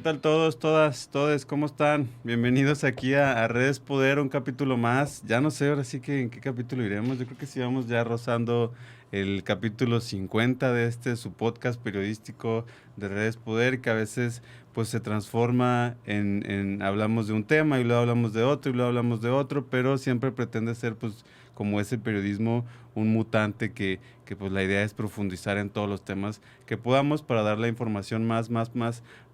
tal todos, todas, todes? ¿Cómo están? Bienvenidos aquí a Redes Poder, un capítulo más. Ya no sé ahora sí que en qué capítulo iremos. Yo creo que sí vamos ya rozando el capítulo 50 de su podcast periodístico de Redes Poder, que a veces pues se transforma hablamos de un tema y luego hablamos de otro y luego hablamos de otro, pero siempre pretende ser pues como ese periodismo, un mutante que pues la idea es profundizar en todos los temas que podamos para dar la información más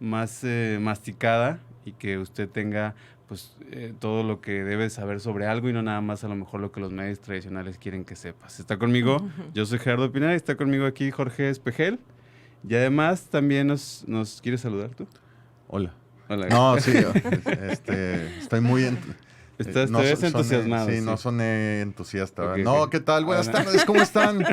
masticada y que usted tenga pues todo lo que debe saber sobre algo y no nada más a lo mejor lo que los medios tradicionales quieren que sepas. Está conmigo, yo soy Gerardo Pinar, y está conmigo aquí Jorge Espejel, y además también nos ¿quieres saludar tú? Hola. Hola. No, sí, estoy muy... Te ves entusiasmado. Sí, no soné entusiasta. Okay, no, okay. ¿Qué tal? Buenas tardes, ¿cómo están?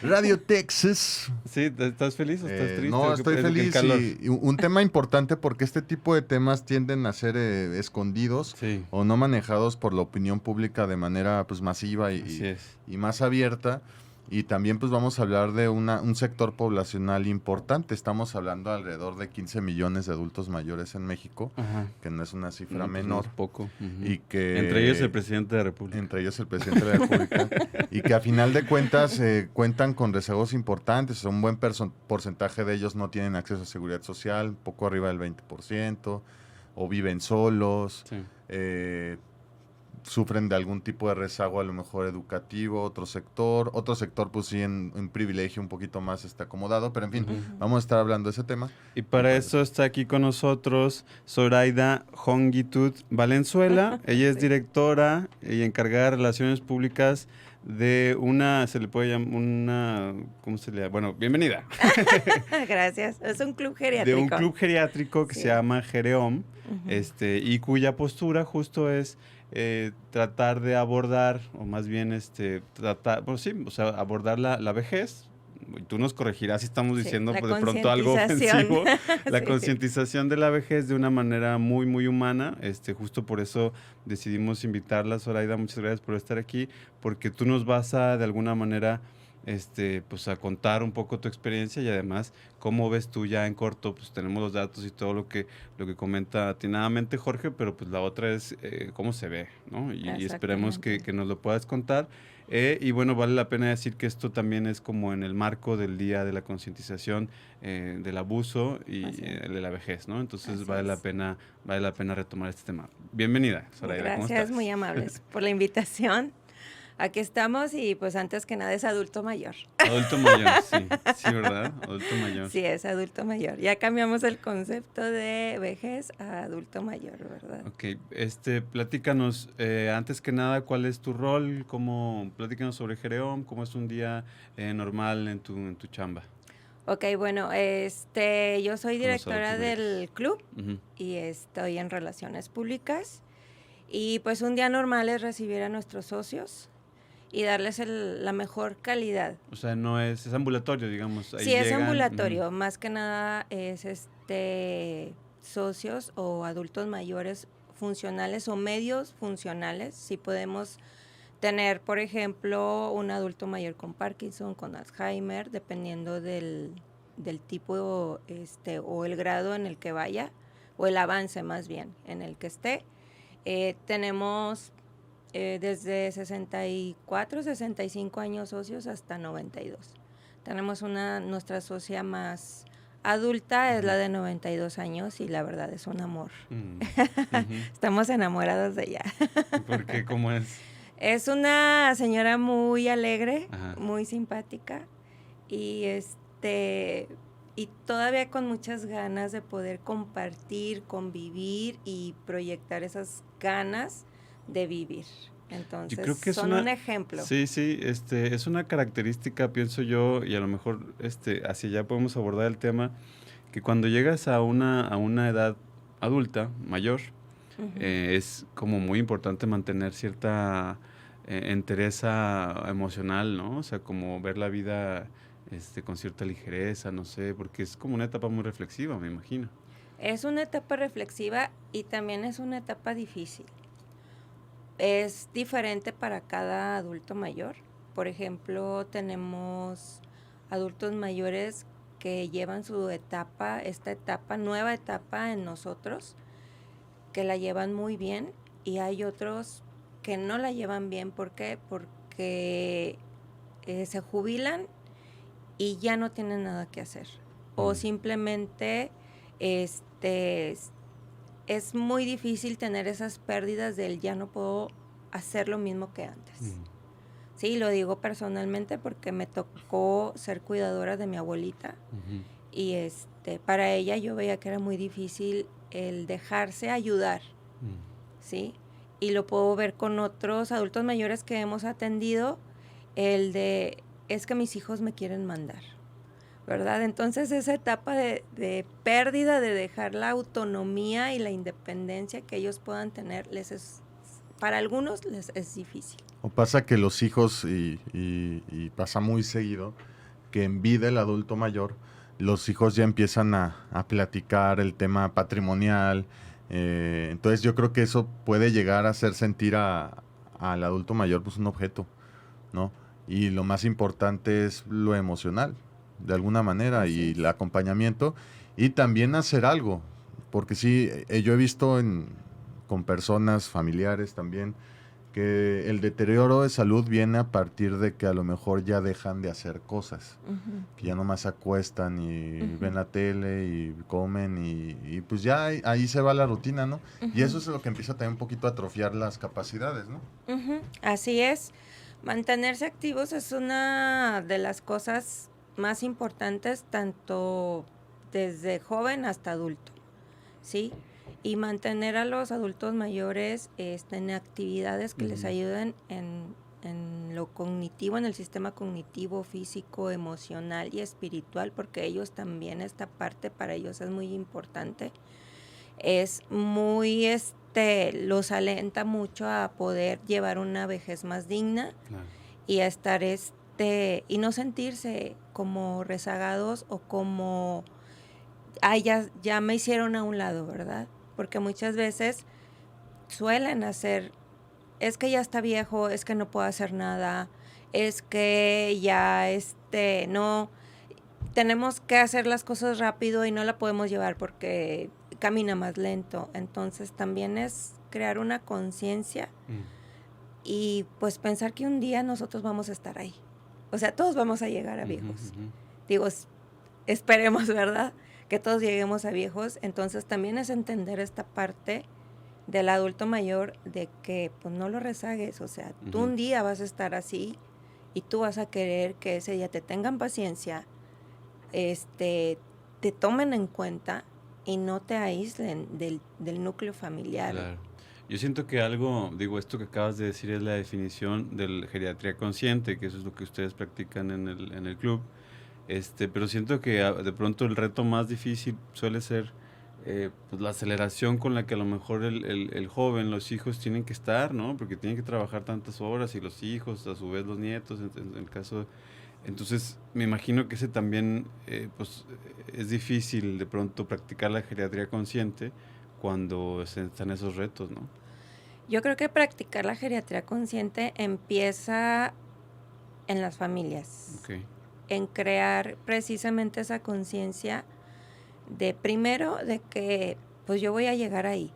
Radio Texas. Sí, ¿estás feliz o estás triste? No, estoy feliz y un tema importante porque este tipo de temas tienden a ser escondidos o no manejados por la opinión pública de manera pues masiva y más abierta. Y también pues vamos a hablar de un sector poblacional importante. Estamos hablando alrededor de 15 millones de adultos mayores en México, que no es una cifra menor. No es poco. Y que, entre ellos el presidente de la República. Entre ellos el presidente de la República. Y que a final de cuentas cuentan con rezagos importantes. Un buen porcentaje de ellos no tienen acceso a seguridad social, poco arriba del 20%, o viven solos. Sí. Sufren de algún tipo de rezago a lo mejor educativo, otro sector pues sí en privilegio un poquito más acomodado, pero en fin, vamos a estar hablando de ese tema. Y para eso está aquí con nosotros Zoraida Jongitud Valenzuela. Ella es directora y encargada de Relaciones Públicas de se le puede llamar ¿cómo se le llama? Bueno, bienvenida. Gracias. Es un club geriátrico. De un club geriátrico que se llama Gereom, y cuya postura justo es tratar de abordar, o más bien abordar la vejez. Y tú nos corregirás si estamos diciendo pues, de pronto algo ofensivo. La concientización de la vejez de una manera muy, muy humana. Justo por eso decidimos invitarla, Zoraida. Muchas gracias por estar aquí, porque tú nos vas de alguna manera pues a contar un poco tu experiencia y además cómo ves tú ya en corto. Pues tenemos los datos y todo lo que comenta atinadamente Jorge, pero pues la otra es cómo se ve, ¿no? Y esperemos que nos lo puedas contar. Y bueno, vale la pena decir que esto también es como en el marco del Día de la Concientización del Abuso y de la Vejez, ¿no? Entonces vale la pena retomar este tema. Bienvenida, Zoraida. Gracias, ¿cómo estás? muy amables por la invitación. Aquí estamos y pues antes que nada es adulto mayor. Adulto mayor, sí, ¿verdad? Adulto mayor. Sí, es adulto mayor. Ya cambiamos el concepto de vejez a adulto mayor, ¿verdad? Ok, platícanos, antes que nada, ¿cuál es tu rol? Platícanos sobre Gereom, ¿cómo es un día normal en tu chamba? Ok, bueno, yo soy directora del club y estoy en Relaciones Públicas. Y pues un día normal es recibir a nuestros socios y darles la mejor calidad. O sea, no es ambulatorio, digamos. Ahí sí, es ambulatorio. Más que nada es socios o adultos mayores funcionales o medios funcionales. Si podemos tener, por ejemplo, un adulto mayor con Parkinson, con Alzheimer, dependiendo del tipo o el grado en el que vaya, o el avance más bien en el que esté. Tenemos desde 64, 65 años socios hasta 92. Tenemos nuestra socia más adulta, es la de 92 años y la verdad es un amor. Estamos enamorados de ella. ¿Por qué? ¿Cómo es? Es una señora muy alegre, muy simpática y y todavía con muchas ganas de poder compartir, convivir y proyectar esas ganas de vivir. Entonces, yo creo que son un ejemplo. Sí, es una característica, pienso yo, y a lo mejor hacia allá podemos abordar el tema, que cuando llegas a una edad adulta, mayor, es como muy importante mantener cierta entereza emocional, ¿no? O sea, como ver la vida con cierta ligereza, no sé, porque es como una etapa muy reflexiva, me imagino. Es una etapa reflexiva y también es una etapa difícil. Es diferente para cada adulto mayor. Por ejemplo, tenemos adultos mayores que llevan su nueva etapa en nosotros, que la llevan muy bien, y hay otros que no la llevan bien. ¿Por qué? Porque se jubilan y ya no tienen nada que hacer. O simplemente es muy difícil tener esas pérdidas del ya no puedo hacer lo mismo que antes. Sí, lo digo personalmente porque me tocó ser cuidadora de mi abuelita. Y para ella yo veía que era muy difícil el dejarse ayudar. ¿Sí? Y lo puedo ver con otros adultos mayores que hemos atendido, es que mis hijos me quieren mandar, ¿verdad? Entonces esa etapa de pérdida, de dejar la autonomía y la independencia que ellos puedan tener, para algunos les es difícil. O pasa que los hijos, y pasa muy seguido, que en vida el adulto mayor, los hijos ya empiezan a platicar el tema patrimonial. Entonces yo creo que eso puede llegar a hacer sentir al adulto mayor pues un objeto, ¿no? Y lo más importante es lo emocional, de alguna manera, y el acompañamiento, y también hacer algo, porque sí, yo he visto con personas familiares también, que el deterioro de salud viene a partir de que a lo mejor ya dejan de hacer cosas, que ya nomás se acuestan y ven la tele y comen y pues ya ahí se va la rutina, ¿no? Y eso es lo que empieza también un poquito a atrofiar las capacidades, ¿no? Así es. Mantenerse activos es una de las cosas más importantes, tanto desde joven hasta adulto, ¿sí? Y mantener a los adultos mayores en actividades que les ayuden en lo cognitivo, en el sistema cognitivo, físico, emocional y espiritual, porque ellos también, esta parte para ellos es muy importante. Es muy, los alenta mucho a poder llevar una vejez más digna. Claro. Y a estar, y no sentirse como rezagados o como, ya me hicieron a un lado, ¿verdad? Porque muchas veces suelen hacer, es que ya está viejo, es que no puedo hacer nada, es que ya, no, tenemos que hacer las cosas rápido y no la podemos llevar porque camina más lento. Entonces también es crear una conciencia y pues pensar que un día nosotros vamos a estar ahí. O sea, todos vamos a llegar a viejos. Digo, esperemos, ¿verdad?, que todos lleguemos a viejos. Entonces también es entender esta parte del adulto mayor de que pues no lo rezagues. O sea, tú un día vas a estar así y tú vas a querer que ese día te tengan paciencia, te tomen en cuenta y no te aíslen del núcleo familiar. Claro. Yo siento que esto que acabas de decir es la definición de geriatría consciente, que eso es lo que ustedes practican en el club. Pero siento que de pronto el reto más difícil suele ser pues la aceleración con la que a lo mejor el joven, los hijos tienen que estar, ¿no? Porque tienen que trabajar tantas horas y los hijos, a su vez los nietos, en el caso. Entonces, me imagino que ese también pues es difícil de pronto practicar la geriatría consciente cuando están esos retos, ¿no? Yo creo que practicar la geriatría consciente empieza en las familias. Okay. En crear precisamente esa conciencia primero de que pues yo voy a llegar ahí.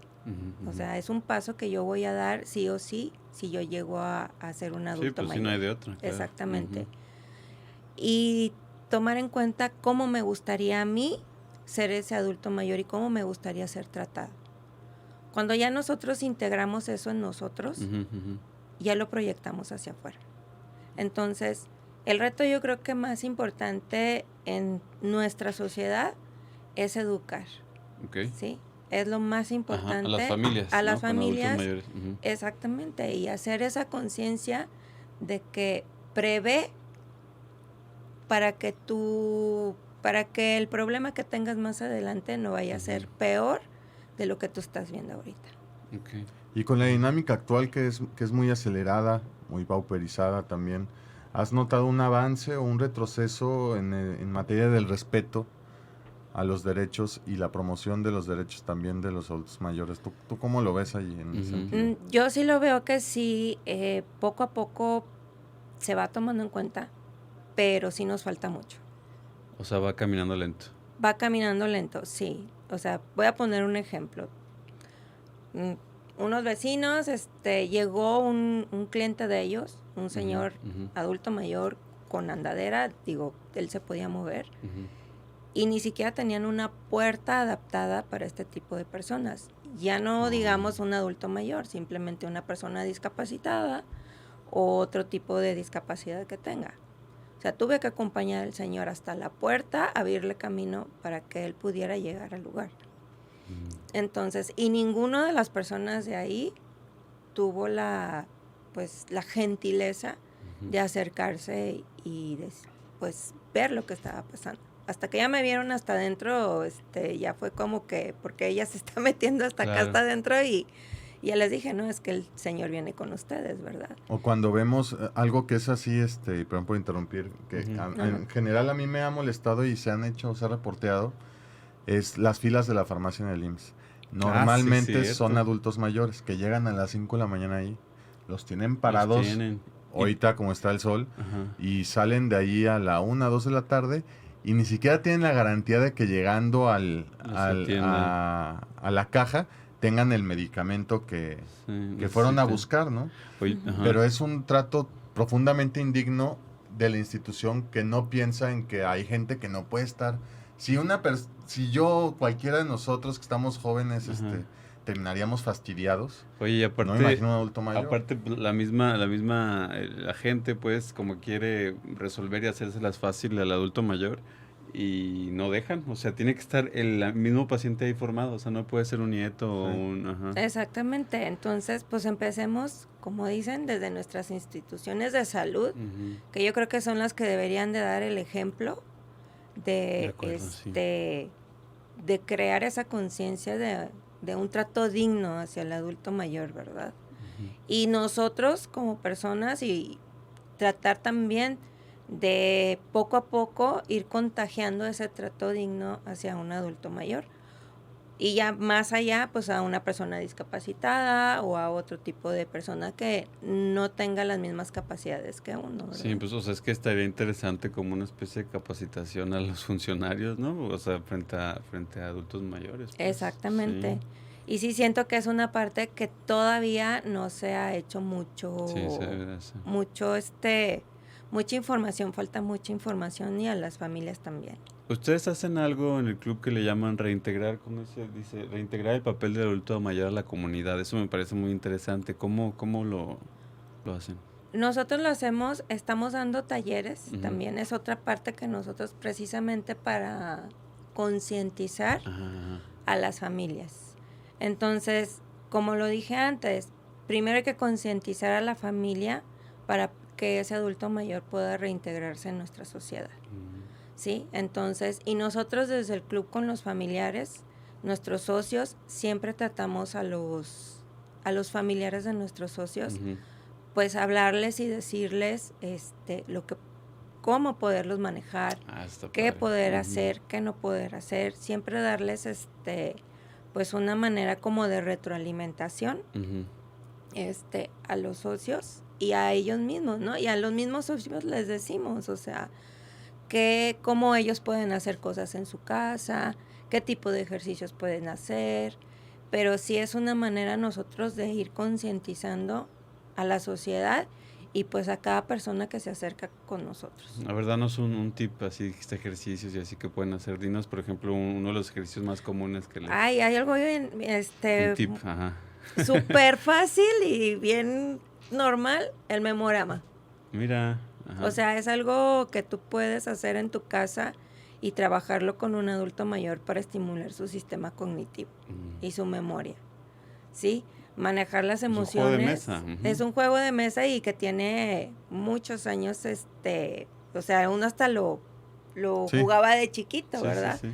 O sea, es un paso que yo voy a dar sí o sí si yo llego a ser un adulto mayor. Sí, pues si no hay de otra. Claro. Exactamente. Y tomar en cuenta cómo me gustaría a mí ser ese adulto mayor y cómo me gustaría ser tratado. Cuando ya nosotros integramos eso en nosotros, ya lo proyectamos hacia afuera. Entonces, el reto yo creo que más importante en nuestra sociedad es educar. Okay. ¿Sí? Es lo más importante. A las familias. A las familias. Exactamente. Y hacer esa conciencia de que prevé para que el problema que tengas más adelante no vaya a ser peor de lo que tú estás viendo ahorita. Okay. Y con la dinámica actual que es muy acelerada, muy pauperizada también, ¿has notado un avance o un retroceso en materia del respeto a los derechos y la promoción de los derechos también de los adultos mayores? ¿Tú cómo lo ves ahí en ese sentido? Yo sí lo veo que sí, poco a poco se va tomando en cuenta, pero sí nos falta mucho. O sea, va caminando lento. Va caminando lento, sí. O sea, voy a poner un ejemplo. Unos vecinos, llegó un cliente de ellos, un señor adulto mayor con andadera, digo, él se podía mover, y ni siquiera tenían una puerta adaptada para este tipo de personas. Ya no digamos un adulto mayor, simplemente una persona discapacitada o otro tipo de discapacidad que tenga. O sea, tuve que acompañar al señor hasta la puerta, abrirle camino para que él pudiera llegar al lugar. Entonces, y ninguna de las personas de ahí tuvo la gentileza de acercarse y pues ver lo que estaba pasando. Hasta que ya me vieron hasta adentro, ya fue como que, porque ella se está metiendo hasta acá, hasta adentro, y ya les dije, no, es que el señor viene con ustedes, ¿verdad? O cuando vemos algo que es así, perdón por interrumpir, que en general a mí me ha molestado y se ha reporteado, es las filas de la farmacia en el IMSS. Normalmente son adultos mayores que llegan a las 5 de la mañana ahí, los tienen parados, ahorita como está el sol, y salen de ahí a la 1, 2 de la tarde, y ni siquiera tienen la garantía de que llegando a la caja tengan el medicamento que fueron a buscar, ¿no? Pero es un trato profundamente indigno de la institución que no piensa en que hay gente que no puede estar. Si yo, cualquiera de nosotros que estamos jóvenes, terminaríamos fastidiados. Oye, y aparte, no me imagino un adulto mayor. Aparte, la gente, pues, como quiere resolver y hacérselas fácil al adulto mayor, y no dejan, o sea, tiene que estar el mismo paciente ahí formado, o sea, no puede ser un nieto o un... Exactamente, entonces, pues empecemos, como dicen, desde nuestras instituciones de salud, que yo creo que son las que deberían de dar el ejemplo de crear esa conciencia de un trato digno hacia el adulto mayor, ¿verdad? Y nosotros como personas y tratar también de poco a poco ir contagiando ese trato digno hacia un adulto mayor. Y ya más allá, pues a una persona discapacitada o a otro tipo de persona que no tenga las mismas capacidades que uno, ¿verdad? Sí, pues o sea, es que estaría interesante como una especie de capacitación a los funcionarios, ¿no? O sea, frente a adultos mayores. Pues. Exactamente. Sí. Y sí siento que es una parte que todavía no se ha hecho mucho, mucha información, falta mucha información y a las familias también. ¿Ustedes hacen algo en el club que le llaman reintegrar, cómo se dice? Reintegrar el papel del adulto mayor a la comunidad. Eso me parece muy interesante. ¿Cómo lo hacen? Nosotros lo hacemos, estamos dando talleres, también es otra parte que nosotros precisamente para concientizar a las familias. Entonces, como lo dije antes, primero hay que concientizar a la familia para que ese adulto mayor pueda reintegrarse en nuestra sociedad. ¿Sí? Entonces, y nosotros desde el club con los familiares, nuestros socios, siempre tratamos a los familiares de nuestros socios, pues hablarles y decirles cómo poderlos manejar, qué poder hacer, qué no poder hacer, siempre darles pues una manera como de retroalimentación a los socios y a ellos mismos, ¿no? Y a los mismos socios les decimos, o sea, cómo ellos pueden hacer cosas en su casa, qué tipo de ejercicios pueden hacer, pero sí es una manera nosotros de ir concientizando a la sociedad y pues a cada persona que se acerca con nosotros. La verdad no es un tip así, ejercicios y así que pueden hacer. Dinos, por ejemplo, uno de los ejercicios más comunes que hay algo bien, un tip, súper fácil y bien normal, el memorama. Mira. O sea, es algo que tú puedes hacer en tu casa y trabajarlo con un adulto mayor para estimular su sistema cognitivo y su memoria, ¿sí? Manejar las emociones. Es un juego de mesa. Es un juego de mesa y que tiene muchos años, o sea, uno hasta lo jugaba de chiquito, ¿verdad? Sí.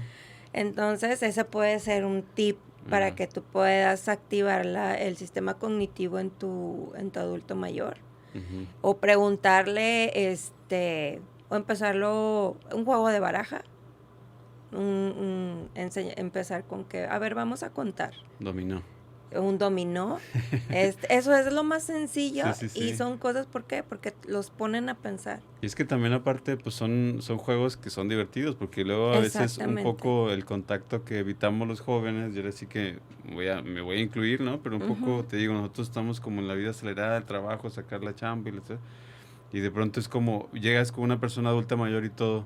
Entonces, ese puede ser un tip para que tú puedas activar el sistema cognitivo en tu adulto mayor. O preguntarle, o empezarlo, un juego de baraja, empezar con que, a ver, vamos a contar. Dominó. un dominó. Eso es lo más sencillo, sí. Y son cosas, ¿por qué? Porque los ponen a pensar. Y es que también aparte pues son juegos que son divertidos, porque luego a veces un poco el contacto que evitamos los jóvenes, yo ahora sí que me voy a incluir, ¿no? Pero un poco, te digo, nosotros estamos como en la vida acelerada, el trabajo, sacar la chamba y de pronto es como, llegas con una persona adulta mayor y todo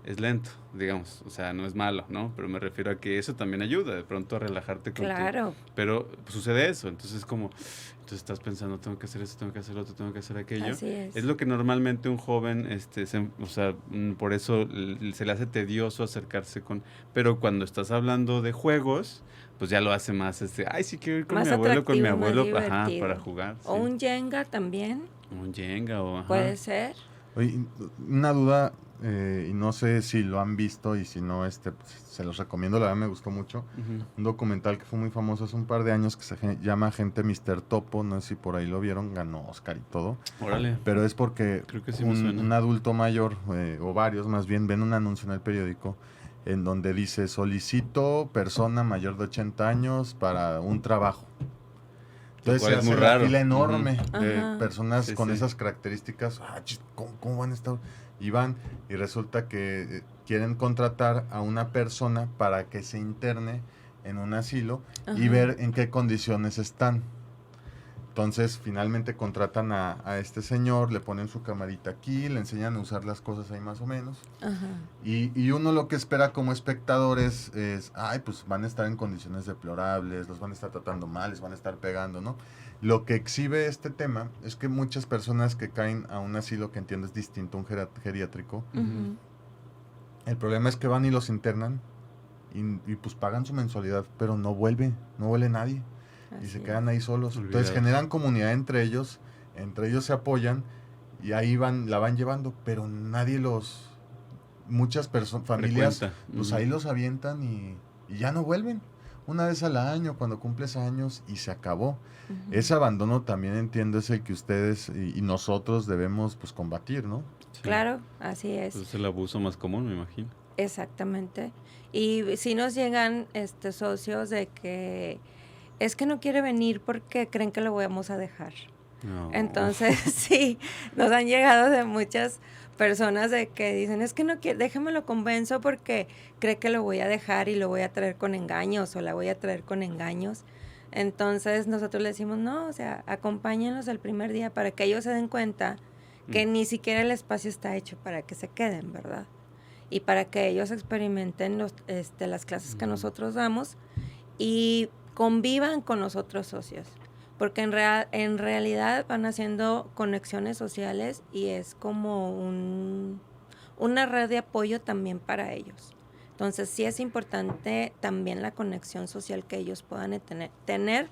es lento, digamos, o sea, no es malo, ¿no? Pero me refiero a que eso también ayuda de pronto a relajarte con Claro. Pero pues, sucede eso, entonces entonces estás pensando, tengo que hacer esto, tengo que hacer otro, tengo que hacer aquello. Así es. Es lo que normalmente un joven, o sea, por eso se le hace tedioso acercarse pero cuando estás hablando de juegos, pues ya lo hace más, ay, sí quiero ir con mi abuelo, ajá, para jugar. O un Jenga también. Un Jenga o, ajá. Puede ser. Oye, una duda, y no sé si lo han visto y si no, pues, se los recomiendo, la verdad me gustó mucho. Un documental que fue muy famoso hace un par de años que se llama Agente Mr. Topo, no sé si por ahí lo vieron, ganó Oscar y todo. Órale. Pero es porque creo que sí un adulto mayor, o varios más bien, ven un anuncio en el periódico en donde dice, solicito persona mayor de 80 años para un trabajo. Entonces se hace una fila enorme de personas con esas características. ¿Cómo van a estar? Y van, y resulta que quieren contratar a una persona para que se interne en un asilo y ver en qué condiciones están. Entonces, finalmente contratan a este señor, le ponen su camarita aquí, le enseñan a usar las cosas ahí más o menos. Y uno lo que espera como espectador es, pues van a estar en condiciones deplorables, los van a estar tratando mal, les van a estar pegando, ¿no? Lo que exhibe este tema es que muchas personas que caen a un asilo, que entiendo es distinto a un geriátrico, el problema es que van y los internan y pues pagan su mensualidad, pero no vuelve nadie. Y se quedan ahí solos. Entonces generan comunidad entre ellos se apoyan y ahí la van llevando, pero nadie muchas familias, pues ahí los avientan y ya no vuelven. Una vez al año, cuando cumples años, y se acabó. Ese abandono también entiendo es el que ustedes y nosotros debemos pues combatir, ¿no? Sí. Claro, así es. Pues es el abuso más común, me imagino. Exactamente. Y si nos llegan socios de que es que no quiere venir porque creen que lo vamos a dejar. No. Entonces, sí, nos han llegado de muchas personas de que dicen, es que no quiere, déjame lo convenzo porque cree que lo voy a dejar y lo voy a traer con engaños o la voy a traer con engaños. Entonces, nosotros le decimos, no, o sea, acompáñenlos el primer día para que ellos se den cuenta que ni siquiera el espacio está hecho para que se queden, ¿verdad? Y para que ellos experimenten las clases que nosotros damos y convivan con los otros socios, porque en realidad van haciendo conexiones sociales y es como una red de apoyo también para ellos. Entonces sí es importante también la conexión social que ellos puedan tener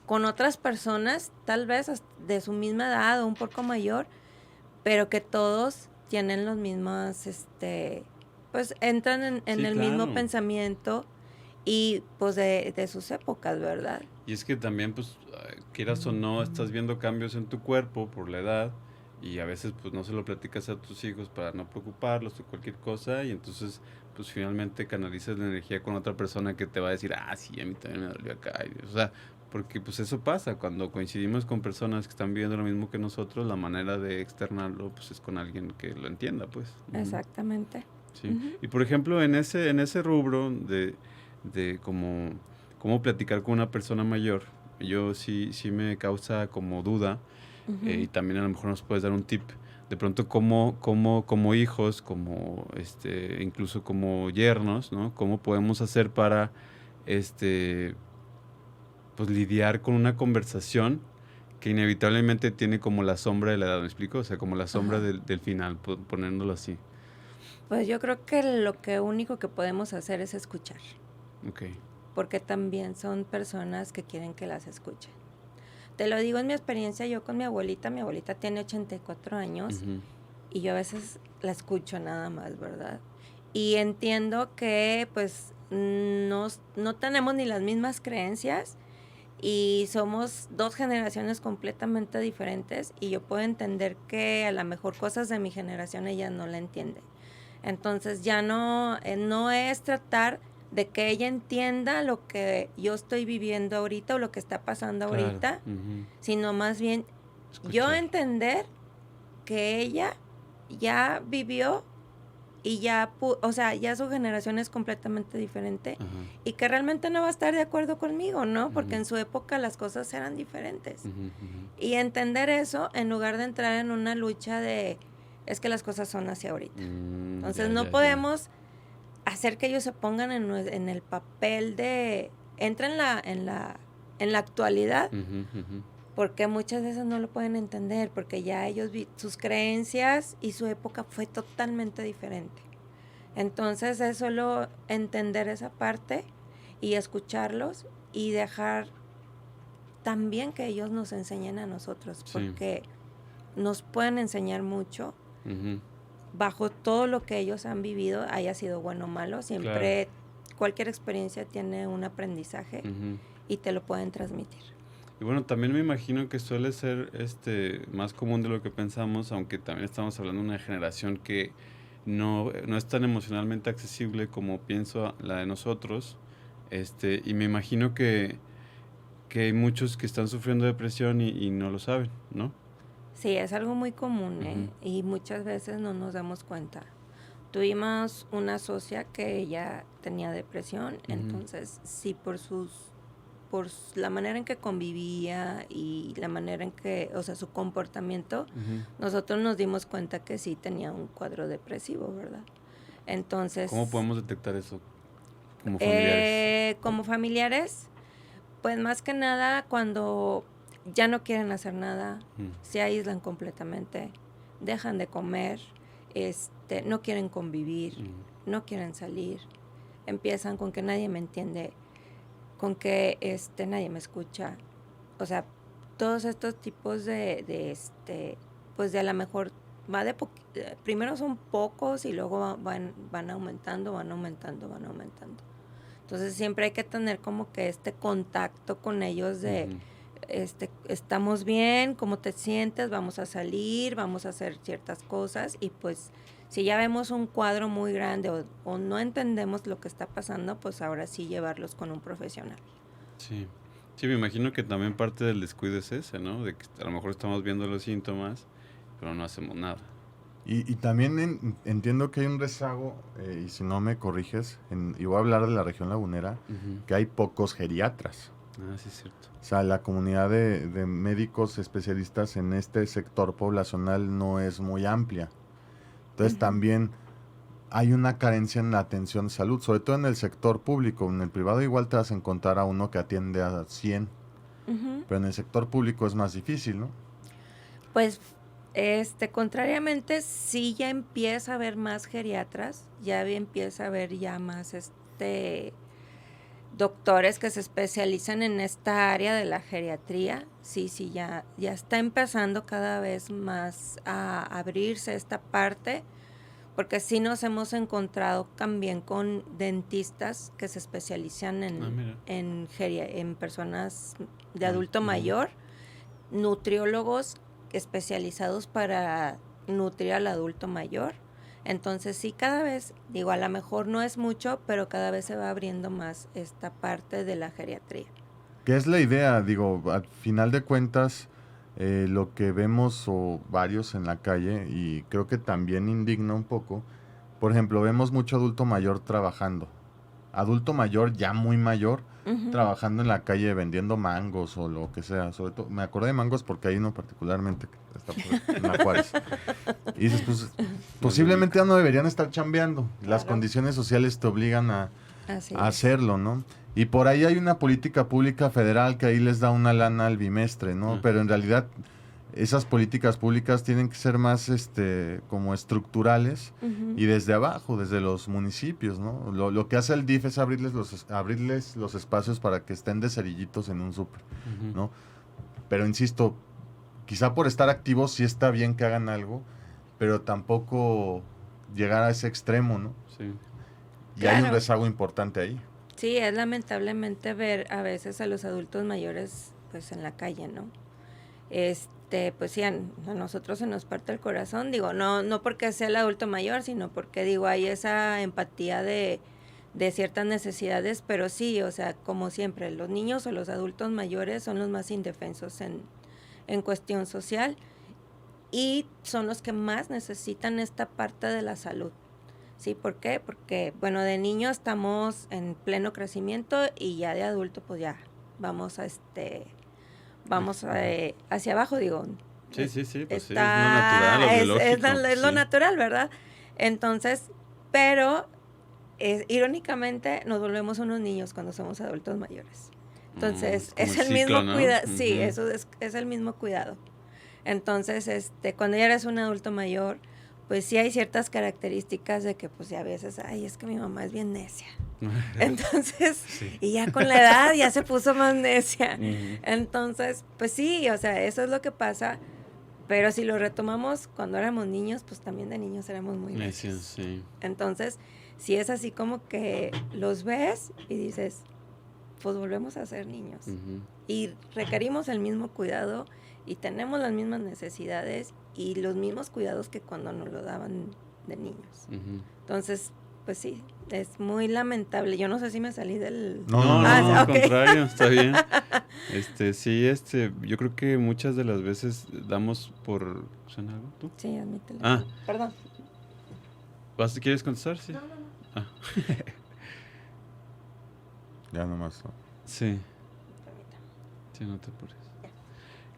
con otras personas, tal vez de su misma edad o un poco mayor, pero que todos tienen los mismos, pues entran en el mismo pensamiento y pues de sus épocas, ¿verdad? Y es que también, pues, quieras o no, estás viendo cambios en tu cuerpo por la edad y a veces pues no se lo platicas a tus hijos para no preocuparlos o cualquier cosa y entonces pues finalmente canalizas la energía con otra persona que te va a decir, sí, a mí también me dolió acá. O sea, porque pues eso pasa, cuando coincidimos con personas que están viviendo lo mismo que nosotros, la manera de externarlo pues es con alguien que lo entienda, pues. Exactamente. Sí. Y por ejemplo, en ese rubro de cómo platicar con una persona mayor, yo sí me causa como duda, y también a lo mejor nos puedes dar un tip, de pronto como hijos, como incluso como yernos, ¿no? ¿Cómo podemos hacer para pues lidiar con una conversación que inevitablemente tiene como la sombra de la edad, ¿me explico? O sea, como la sombra del final, poniéndolo así. Pues yo creo que lo único que podemos hacer es escuchar. Okay. Porque también son personas que quieren que las escuchen. Te lo digo en mi experiencia, yo con mi abuelita tiene 84 años y yo a veces la escucho nada más, ¿verdad? Y entiendo que pues no tenemos ni las mismas creencias y somos dos generaciones completamente diferentes y yo puedo entender que a lo mejor cosas de mi generación ella no la entiende. Entonces ya no es tratar de que ella entienda lo que yo estoy viviendo ahorita o lo que está pasando ahorita, sino más bien yo entender que ella ya vivió y ya, ya su generación es completamente diferente y que realmente no va a estar de acuerdo conmigo, ¿no? Porque en su época las cosas eran diferentes. Y entender eso en lugar de entrar en una lucha de, es que las cosas son así ahorita. Entonces no podemos hacer que ellos se pongan en el papel de, entra en la actualidad, porque muchas veces no lo pueden entender, porque ya ellos, sus creencias y su época fue totalmente diferente. Entonces es solo entender esa parte y escucharlos y dejar también que ellos nos enseñen a nosotros, porque nos pueden enseñar mucho bajo todo lo que ellos han vivido, haya sido bueno o malo, siempre cualquier experiencia tiene un aprendizaje y te lo pueden transmitir. Y bueno, también me imagino que suele ser más común de lo que pensamos, aunque también estamos hablando de una generación que no es tan emocionalmente accesible como pienso la de nosotros, y me imagino que hay muchos que están sufriendo depresión y no lo saben, ¿no? Sí, es algo muy común, y muchas veces no nos damos cuenta. Tuvimos una socia que ella tenía depresión, entonces sí, por la manera en que convivía y la manera en que, su comportamiento, nosotros nos dimos cuenta que sí tenía un cuadro depresivo, ¿verdad? Entonces, ¿cómo podemos detectar eso como familiares? Como familiares, pues más que nada cuando ya no quieren hacer nada, se aíslan completamente, dejan de comer, no quieren convivir, no quieren salir, empiezan con que nadie me entiende, con que nadie me escucha. O sea, todos estos tipos pues de a lo mejor va primero son pocos y luego van aumentando. Entonces siempre hay que tener como que contacto con ellos de estamos bien, ¿cómo te sientes? Vamos a salir, vamos a hacer ciertas cosas, y pues si ya vemos un cuadro muy grande o no entendemos lo que está pasando, pues ahora sí llevarlos con un profesional. Sí, me imagino que también parte del descuido es ese, ¿no? De que a lo mejor estamos viendo los síntomas, pero no hacemos nada. Y también entiendo que hay un rezago, y si no me corriges, y voy a hablar de la región lagunera, que hay pocos geriatras. Ah, sí, es cierto. O sea, la comunidad de médicos especialistas en este sector poblacional no es muy amplia. Entonces también hay una carencia en la atención de salud, sobre todo en el sector público. En el privado igual te vas a encontrar a uno que atiende a 100, pero en el sector público es más difícil, ¿no? Pues, contrariamente, sí ya empieza a haber más geriatras, ya empieza a haber ya más, doctores que se especializan en esta área de la geriatría. Sí, ya está empezando cada vez más a abrirse esta parte, porque sí nos hemos encontrado también con dentistas que se especializan en personas de adulto mayor, nutriólogos especializados para nutrir al adulto mayor. Entonces sí, cada vez, digo, a lo mejor no es mucho, pero cada vez se va abriendo más esta parte de la geriatría. ¿Qué es la idea? Digo, al final de cuentas, lo que vemos o varios en la calle, y creo que también indigna un poco, por ejemplo, vemos mucho adulto mayor trabajando. Adulto mayor, ya muy mayor, trabajando en la calle vendiendo mangos o lo que sea. Sobre todo, me acordé de mangos porque hay uno particularmente que está en la Juárez. Y dices, pues, posiblemente ya no deberían estar chambeando. Claro. Las condiciones sociales te obligan a hacerlo, ¿no? Y por ahí hay una política pública federal que ahí les da una lana al bimestre, ¿no? Pero en realidad esas políticas públicas tienen que ser más como estructurales y desde abajo, desde los municipios, ¿no? Lo que hace el DIF es abrirles los espacios para que estén de cerillitos en un súper, ¿no? Pero insisto, quizá por estar activos sí está bien que hagan algo, pero tampoco llegar a ese extremo, ¿no? Sí. Y claro, hay un rezago importante ahí. Sí, es lamentablemente ver a veces a los adultos mayores pues en la calle, ¿no? Pues sí, a nosotros se nos parte el corazón, digo, no porque sea el adulto mayor, sino porque digo, hay esa empatía de de ciertas necesidades, pero sí, o sea, como siempre, los niños o los adultos mayores son los más indefensos en cuestión social y son los que más necesitan esta parte de la salud. ¿Sí? ¿Por qué? Porque, bueno, de niño estamos en pleno crecimiento y ya de adulto, pues ya vamos hacia abajo, digo. Sí, pues sí, es lo natural, lo biológico. Es lo natural, ¿verdad? Entonces, pero irónicamente nos volvemos unos niños cuando somos adultos mayores. Entonces, es el mismo cuidado. Sí, eso es el mismo cuidado. Entonces, cuando ya eres un adulto mayor, pues sí hay ciertas características de que pues ya a veces, ay, es que mi mamá es bien necia. Entonces, sí. Y ya con la edad ya se puso más necia. Entonces, pues sí, o sea, eso es lo que pasa. Pero si lo retomamos cuando éramos niños, pues también de niños éramos muy necios. Sí. Entonces, si es así como que los ves y dices, pues volvemos a ser niños. Y requerimos el mismo cuidado y tenemos las mismas necesidades y los mismos cuidados que cuando nos lo daban de niños. Entonces, pues sí, es muy lamentable. Yo no sé si me salí del... No, al contrario, está bien. Sí, yo creo que muchas de las veces damos por... ¿Suena algo tú? Sí, admítelo. Perdón. ¿Quieres contestar? Sí. No. Ya nomás. Sí. Sí, no te apures.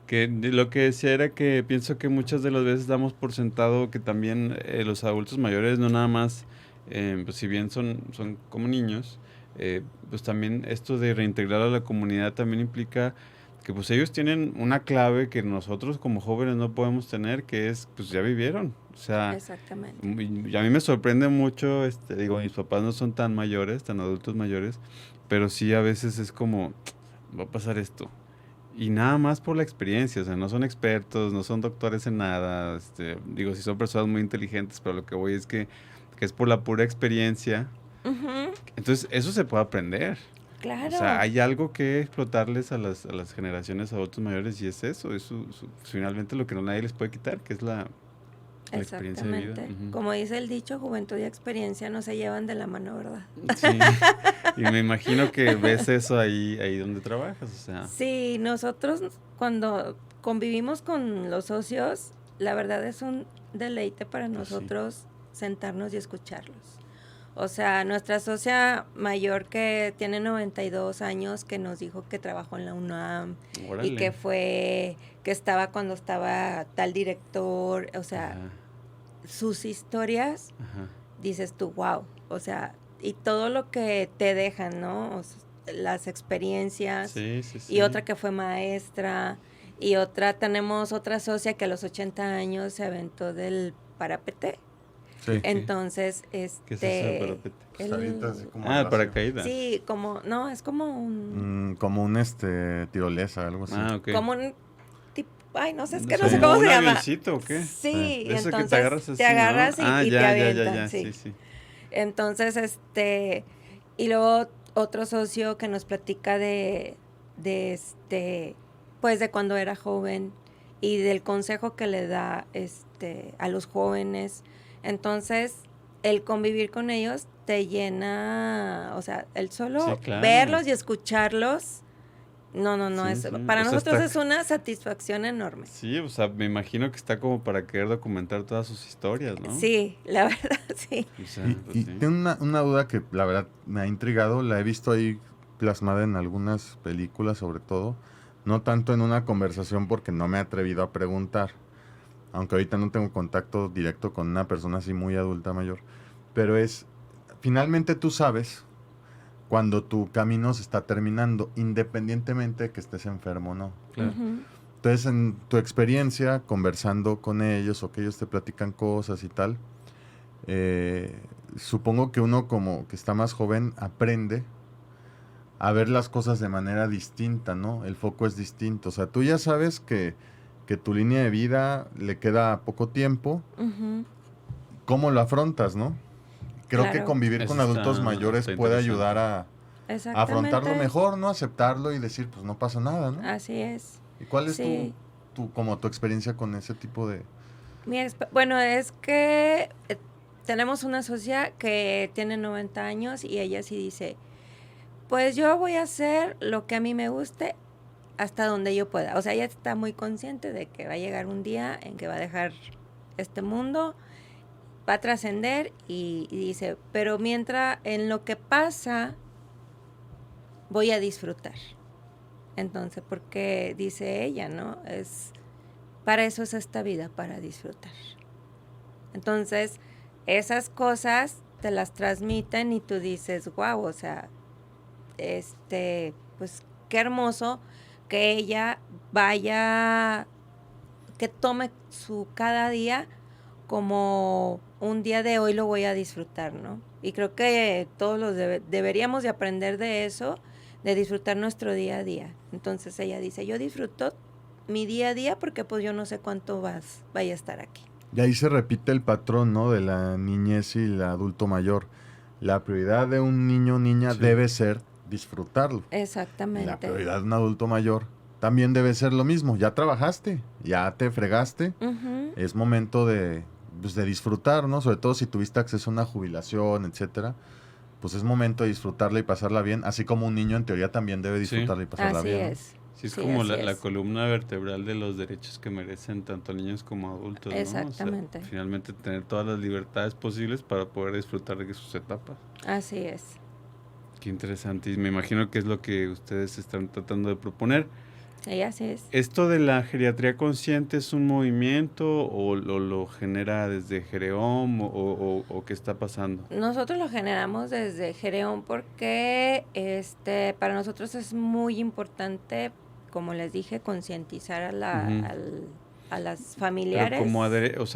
Que lo que decía era que pienso que muchas de las veces damos por sentado que también los adultos mayores no nada más, pues si bien son como niños, pues también esto de reintegrar a la comunidad también implica que pues ellos tienen una clave que nosotros como jóvenes no podemos tener, que es pues ya vivieron. O sea, exactamente. Y a mí me sorprende mucho, digo, mis papás no son tan mayores, tan adultos mayores, pero sí a veces es como, va a pasar esto. Y nada más por la experiencia, o sea, no son expertos, no son doctores en nada, digo, sí son personas muy inteligentes, pero lo que voy es que es por la pura experiencia. Entonces, eso se puede aprender. Claro. O sea, hay algo que explotarles a las generaciones adultos mayores y es eso, finalmente lo que nadie les puede quitar, que es la experiencia de vida. Como dice el dicho, juventud y experiencia no se llevan de la mano, ¿verdad? Sí, y me imagino que ves eso ahí donde trabajas, o sea. Sí, nosotros cuando convivimos con los socios, la verdad es un deleite para nosotros sentarnos y escucharlos. O sea, nuestra socia mayor que tiene 92 años, que nos dijo que trabajó en la UNAM. Órale. Y que estaba cuando estaba tal director, o sea, sus historias, dices tú, wow, o sea, y todo lo que te dejan, ¿no? O sea, las experiencias, sí. Y otra que fue maestra, y tenemos otra socia que a los 80 años se aventó del parapente. Sí. Entonces, ¿Qué es eso de parapente? Así como paracaídas. Sí, es como un... como un tirolesa, algo así. Ok. Como un tipo, ay, no sé, es que no sé cómo se llama. ¿Un avioncito o qué? Sí, eso entonces que te agarras así, te agarras ¿no? y te avientan. Sí. Entonces, y luego otro socio que nos platica pues de cuando era joven y del consejo que le da a los jóvenes. Entonces, el convivir con ellos te llena, o sea, el solo verlos y escucharlos, para nosotros es una satisfacción enorme. Sí, o sea, me imagino que está como para querer documentar todas sus historias, ¿no? Sí, la verdad, sí. O sea, y tengo una duda que la verdad me ha intrigado, la he visto ahí plasmada en algunas películas sobre todo, no tanto en una conversación porque no me he atrevido a preguntar, aunque ahorita no tengo contacto directo con una persona así muy adulta mayor, pero finalmente tú sabes cuando tu camino se está terminando, independientemente de que estés enfermo o no. Claro. Entonces, en tu experiencia, conversando con ellos o que ellos te platican cosas y tal, supongo que uno como que está más joven aprende a ver las cosas de manera distinta, ¿no? El foco es distinto. O sea, tú ya sabes que tu línea de vida le queda poco tiempo. ¿Cómo lo afrontas, no? Creo que convivir con adultos mayores puede ayudar a afrontarlo mejor, ¿no? Aceptarlo y decir, pues no pasa nada, ¿no? Así es. ¿Y cuál es tu experiencia con ese tipo de...? Bueno, es que tenemos una socia que tiene 90 años y ella sí dice, pues yo voy a hacer lo que a mí me guste hasta donde yo pueda. O sea, ella está muy consciente de que va a llegar un día en que va a dejar este mundo, va a trascender y dice, pero mientras en lo que pasa voy a disfrutar. Entonces, porque dice ella, ¿no? Para eso es esta vida, para disfrutar. Entonces, esas cosas te las transmiten y tú dices, wow, o sea, pues qué hermoso que ella vaya, que tome su cada día como un día de hoy lo voy a disfrutar, ¿no? Y creo que todos deberíamos de aprender de eso, de disfrutar nuestro día a día. Entonces ella dice, yo disfruto mi día a día porque pues yo no sé cuánto vaya a estar aquí. Y ahí se repite el patrón, ¿no? De la niñez y el adulto mayor. La prioridad de un niño o niña debe ser disfrutarlo. Exactamente. La prioridad de un adulto mayor también debe ser lo mismo. Ya trabajaste, ya te fregaste. Es momento de disfrutar, ¿no? Sobre todo si tuviste acceso a una jubilación, etcétera. Pues es momento de disfrutarla y pasarla bien. Así como un niño en teoría también debe disfrutarla y pasarla bien. Así es. Sí, es como la columna vertebral de los derechos que merecen tanto niños como adultos, ¿no? Exactamente. O sea, finalmente tener todas las libertades posibles para poder disfrutar de sus etapas. Así es. Qué interesante. Y me imagino que es lo que ustedes están tratando de proponer. Sí, así es. ¿Esto de la geriatría consciente es un movimiento o lo genera desde Gereom o qué está pasando? Nosotros lo generamos desde Gereom porque para nosotros es muy importante, como les dije, concientizar a las familiares. Pero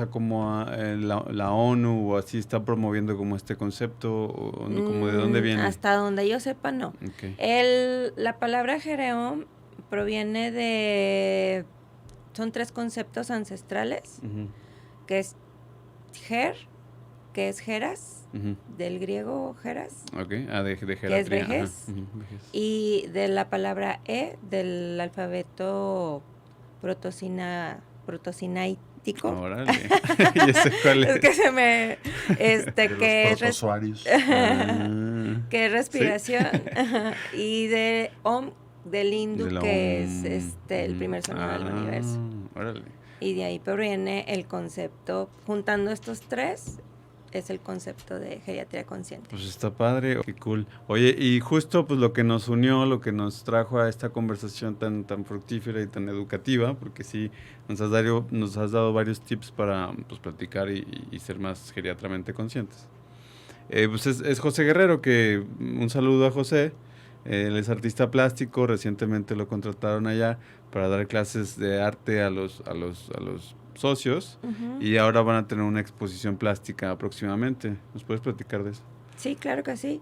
como la ONU o así está promoviendo como este concepto, o como de dónde viene. Hasta donde yo sepa, no. Okay. La palabra Gereom proviene son 3 conceptos ancestrales, que es Ger, que es Geras, del griego Geras, de geratría, que es vejez, y de la palabra del alfabeto protosinaítico. Órale, ya sé cuál es. Es que se me... que es que es respiración, y de Om, del hindú, que es el primer sonido del universo. Órale. Y de ahí proviene el concepto, juntando estos 3, es el concepto de geriatría consciente. Pues está padre, qué cool. Oye, y justo pues lo que nos unió, lo que nos trajo a esta conversación tan fructífera y tan educativa, porque sí nos has dado varios tips para pues platicar y ser más geriatramente conscientes. Pues es José Guerrero, que un saludo a José. Él es artista plástico, recientemente lo contrataron allá para dar clases de arte a los socios, y ahora van a tener una exposición plástica próximamente. ¿Nos puedes platicar de eso? Sí, claro que sí.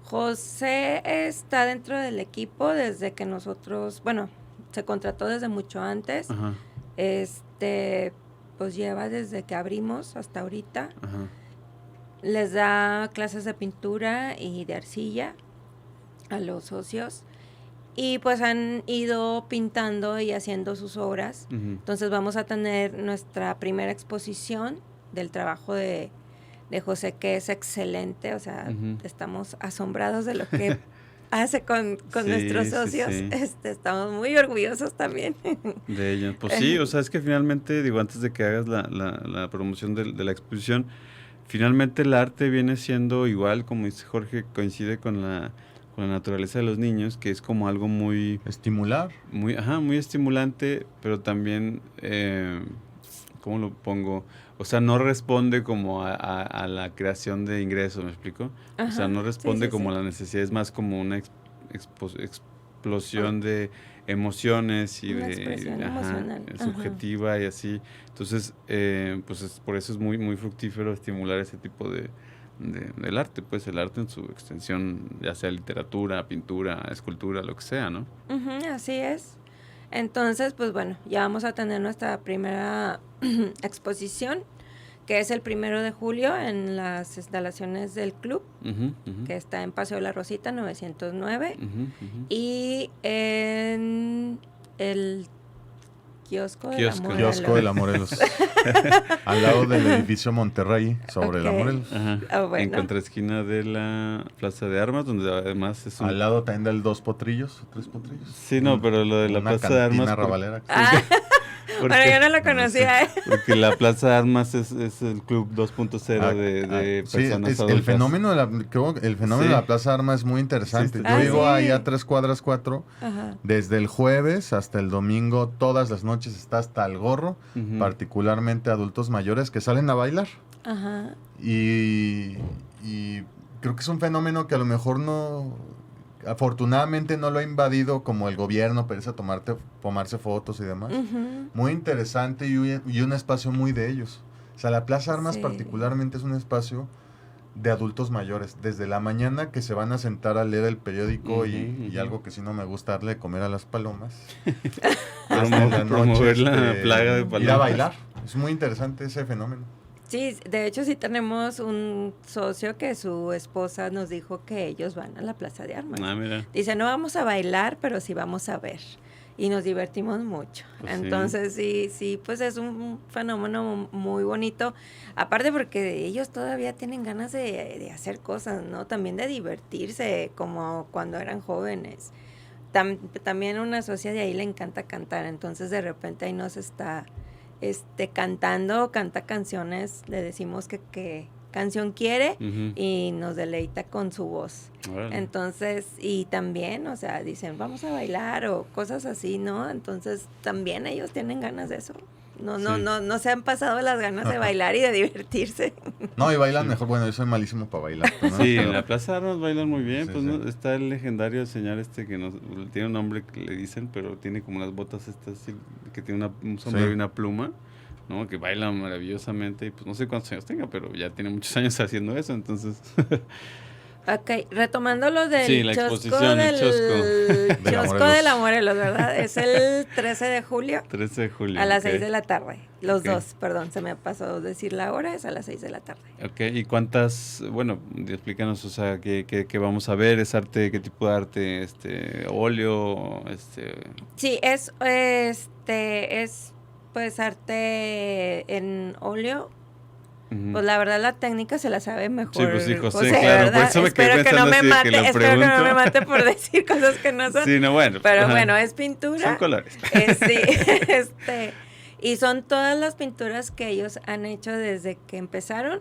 José está dentro del equipo desde que nosotros, se contrató desde mucho antes. Ajá. Pues lleva desde que abrimos hasta ahorita. Ajá. Les da clases de pintura y de arcilla a los socios, y pues han ido pintando y haciendo sus obras. Entonces vamos a tener nuestra primera exposición del trabajo de José, que es excelente. O sea, estamos asombrados de lo que hace con nuestros socios. Sí. Estamos muy orgullosos también de ellos. Pues sí, o sea, es que finalmente, digo, antes de que hagas la promoción de la exposición, finalmente el arte viene siendo igual, como dice Jorge, coincide con la naturaleza de los niños, que es como algo muy... Estimular. Muy estimulante, pero también, ¿cómo lo pongo? O sea, no responde como a la creación de ingresos, ¿me explico? O sea, no responde como a la necesidad, es más como una explosión de emociones y una expresión emocional. Subjetiva y así. Entonces, pues por eso es muy, muy fructífero estimular ese tipo del arte, pues el arte en su extensión, ya sea literatura, pintura, escultura, lo que sea, ¿no? Así es. Entonces, pues bueno, ya vamos a tener nuestra primera exposición, que es el 1 de julio en las instalaciones del club, que está en Paseo La Rosita 909, y en el Kiosco de la Morelos. Al lado del edificio Monterrey, sobre la Morelos. Bueno. En contraesquina de la Plaza de Armas, donde además es al lado también del 2 Potrillos, 3 Potrillos. Sí, no, pero lo de la Plaza de Armas... Rabalera. Bueno, yo no lo conocía. Porque la Plaza de Armas es el club 2.0 de personas adultas. El fenómeno de la Plaza de Armas es muy interesante. Yo vivo ahí a 3 cuadras 4. Desde el jueves hasta el domingo, todas las noches está hasta el gorro, particularmente adultos mayores que salen a bailar. Ajá. Y creo que es un fenómeno que a lo mejor afortunadamente no lo ha invadido como el gobierno, pereza tomarse fotos y demás. Muy interesante y un espacio muy de ellos. O sea, la Plaza Armas particularmente es un espacio de adultos mayores. Desde la mañana que se van a sentar a leer el periódico y algo que sí no me gusta, darle de comer a las palomas. Hasta la noche, la plaga de palomas. Ir a bailar. Es muy interesante ese fenómeno. Sí, de hecho sí tenemos un socio que su esposa nos dijo que ellos van a la Plaza de Armas. Mira. Dice, no vamos a bailar, pero sí vamos a ver. Y nos divertimos mucho. Pues entonces sí, pues es un fenómeno muy bonito. Aparte porque ellos todavía tienen ganas de hacer cosas, ¿no? También de divertirse, como cuando eran jóvenes. También una socia de ahí le encanta cantar, entonces de repente ahí nos está... canta canciones, le decimos que canción quiere y nos deleita con su voz. Bueno. Entonces, y también, o sea, dicen, vamos a bailar o cosas así, ¿no? Entonces, también ellos tienen ganas de eso. No se han pasado las ganas de bailar y de divertirse. No, y bailan mejor. Bueno, yo soy malísimo para bailar, ¿no? Sí, en la Plaza de Armas bailan muy bien. Pues ¿no? Está el legendario señor que tiene un nombre que le dicen, pero tiene como las botas estas que tiene un sombrero y una pluma, ¿no? Que baila maravillosamente y pues no sé cuántos años tenga, pero ya tiene muchos años haciendo eso, entonces... Ok, retomando lo del Chosco de la Morelos, ¿verdad? Es el 13 de julio. 13 de julio. A las 6 de la tarde. Los dos, perdón, se me pasó decir la hora, es a las 6 de la tarde. Ok, ¿y cuántas, explícanos, o sea, qué vamos a ver? ¿Es arte, qué tipo de arte? ¿Óleo? Sí, es pues arte en óleo. Pues la verdad la técnica se la sabe mejor. Sí, pues sí, José, José, claro. ¿verdad? Por eso me quedé espero que no me mate por decir cosas que no son. Sí, no, bueno. Pero bueno, es pintura. Son colores. Sí, y son todas las pinturas que ellos han hecho desde que empezaron,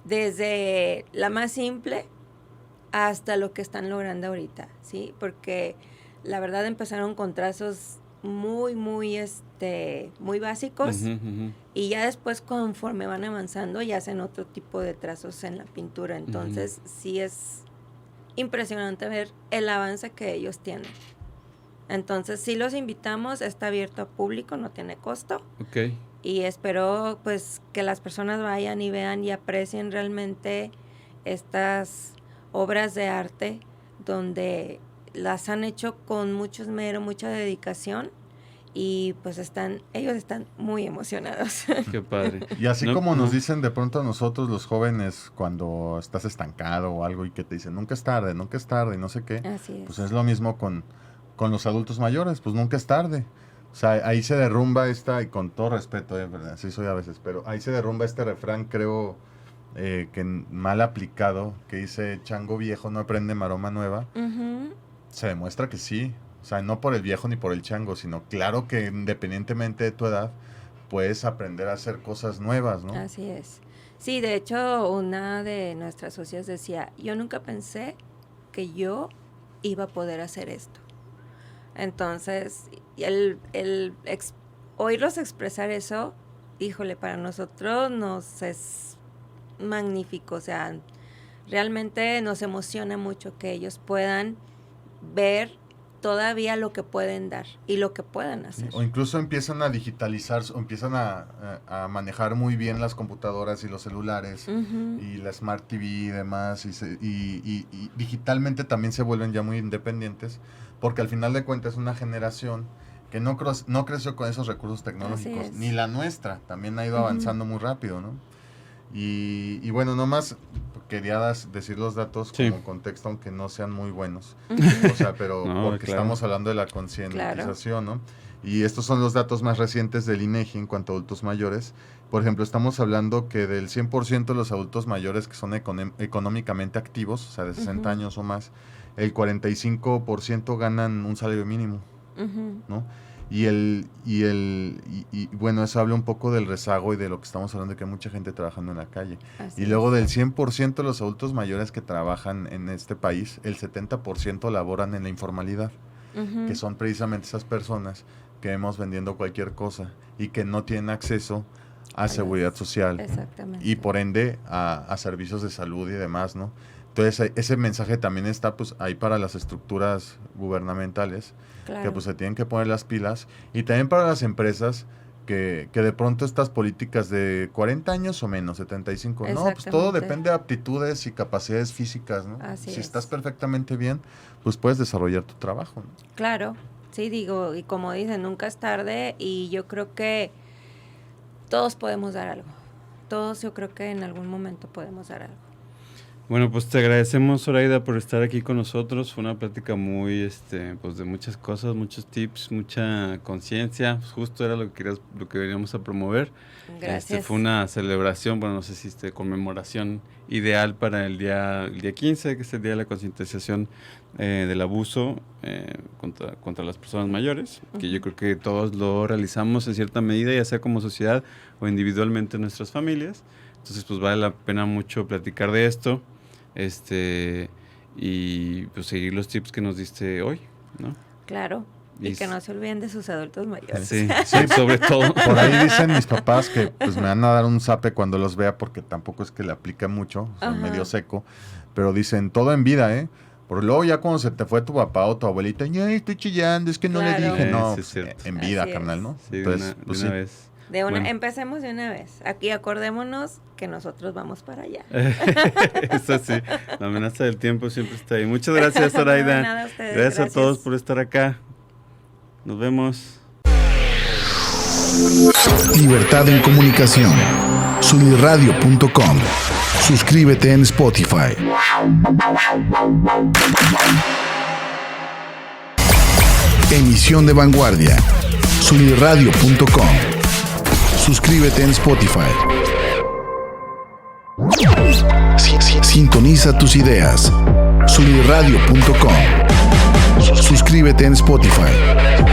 desde la más simple hasta lo que están logrando ahorita, ¿sí? Porque la verdad empezaron con trazos muy básicos y ya después conforme van avanzando ya hacen otro tipo de trazos en la pintura, entonces sí es impresionante ver el avance que ellos tienen. Entonces sí los invitamos, está abierto a público, no tiene costo. Okay. Y espero pues que las personas vayan y vean y aprecien realmente estas obras de arte donde las han hecho con mucho esmero, mucha dedicación y pues ellos están muy emocionados. Qué padre. Y así como nos dicen de pronto a nosotros los jóvenes cuando estás estancado o algo y que te dicen nunca es tarde y no sé qué, así es. Pues es lo mismo con los adultos mayores, pues nunca es tarde. O sea, ahí se derrumba y con todo respeto, ¿verdad? Así soy a veces, pero ahí se derrumba este refrán, creo, que mal aplicado, que dice chango viejo no aprende maroma nueva. Se demuestra que sí. O sea, no por el viejo ni por el chango, sino claro que independientemente de tu edad, puedes aprender a hacer cosas nuevas, ¿no? Así es. Sí, de hecho, una de nuestras socias decía, yo nunca pensé que yo iba a poder hacer esto. Entonces, el oírlos expresar eso, híjole, para nosotros nos es magnífico. O sea, realmente nos emociona mucho que ellos puedan ver todavía lo que pueden dar y lo que puedan hacer. O incluso empiezan a digitalizar, o empiezan a manejar muy bien las computadoras y los celulares y la Smart TV y demás, y digitalmente también se vuelven ya muy independientes, porque al final de cuentas es una generación que no creció con esos recursos tecnológicos, ni la nuestra, también ha ido avanzando muy rápido, ¿no? Y bueno, nomás quería decir los datos como contexto, aunque no sean muy buenos. O sea, pero porque estamos hablando de la concientización, ¿no? y estos son los datos más recientes del INEGI en cuanto a adultos mayores. Por ejemplo, estamos hablando que del 100% de los adultos mayores que son económicamente activos, o sea, de 60 años o más, el 45% ganan un salario mínimo, ¿no? Y bueno, eso habla un poco del rezago y de lo que estamos hablando, de que hay mucha gente trabajando en la calle. Así y luego del 100% de los adultos mayores que trabajan en este país, el 70% laboran en la informalidad, que son precisamente esas personas que vemos vendiendo cualquier cosa y que no tienen acceso a seguridad social. Exactamente. Y por ende a servicios de salud y demás, ¿no? Entonces ese mensaje también está pues ahí para las estructuras gubernamentales, claro, que pues se tienen que poner las pilas, y también para las empresas que de pronto estas políticas de 40 años o menos, 75, no, pues todo depende de aptitudes y capacidades físicas, ¿no? Si estás perfectamente bien, pues puedes desarrollar tu trabajo, ¿no? Claro, sí, digo, y como dicen, nunca es tarde, y yo creo que todos podemos dar algo. Todos yo creo que en algún momento podemos dar algo. Bueno, pues te agradecemos, Zoraida, por estar aquí con nosotros. Fue una plática muy, pues de muchas cosas, muchos tips, mucha conciencia. Pues justo era lo que veníamos a promover. Gracias. Fue una celebración, bueno, no sé si conmemoración ideal para el día 15, que es el día de la concientización del abuso contra las personas mayores, que yo creo que todos lo realizamos en cierta medida, ya sea como sociedad o individualmente en nuestras familias. Entonces, pues vale la pena mucho platicar de esto. Y pues seguir los tips que nos diste hoy, ¿no? Claro, y que no se olviden de sus adultos mayores. Sí, sobre todo. Por ahí dicen mis papás que pues me van a dar un zape cuando los vea, porque tampoco es que le aplica mucho, o sea, medio seco, pero dicen todo en vida, ¿eh? Porque luego ya cuando se te fue tu papá o tu abuelita, ya estoy chillando, es que no le dije, no, sí, pues, en vida, carnal, ¿no? Sí, entonces, de una vez. Empecemos de una vez. Aquí acordémonos que nosotros vamos para allá. Eso sí, la amenaza del tiempo siempre está ahí. Muchas gracias, Zoraida. Nada, ustedes, gracias a todos por estar acá. Nos vemos. Libertad en comunicación. Sunirradio.com. Suscríbete en Spotify. Emisión de vanguardia. Sunirradio.com. Suscríbete en Spotify. Sintoniza tus ideas. Sunirradio.com. Suscríbete en Spotify.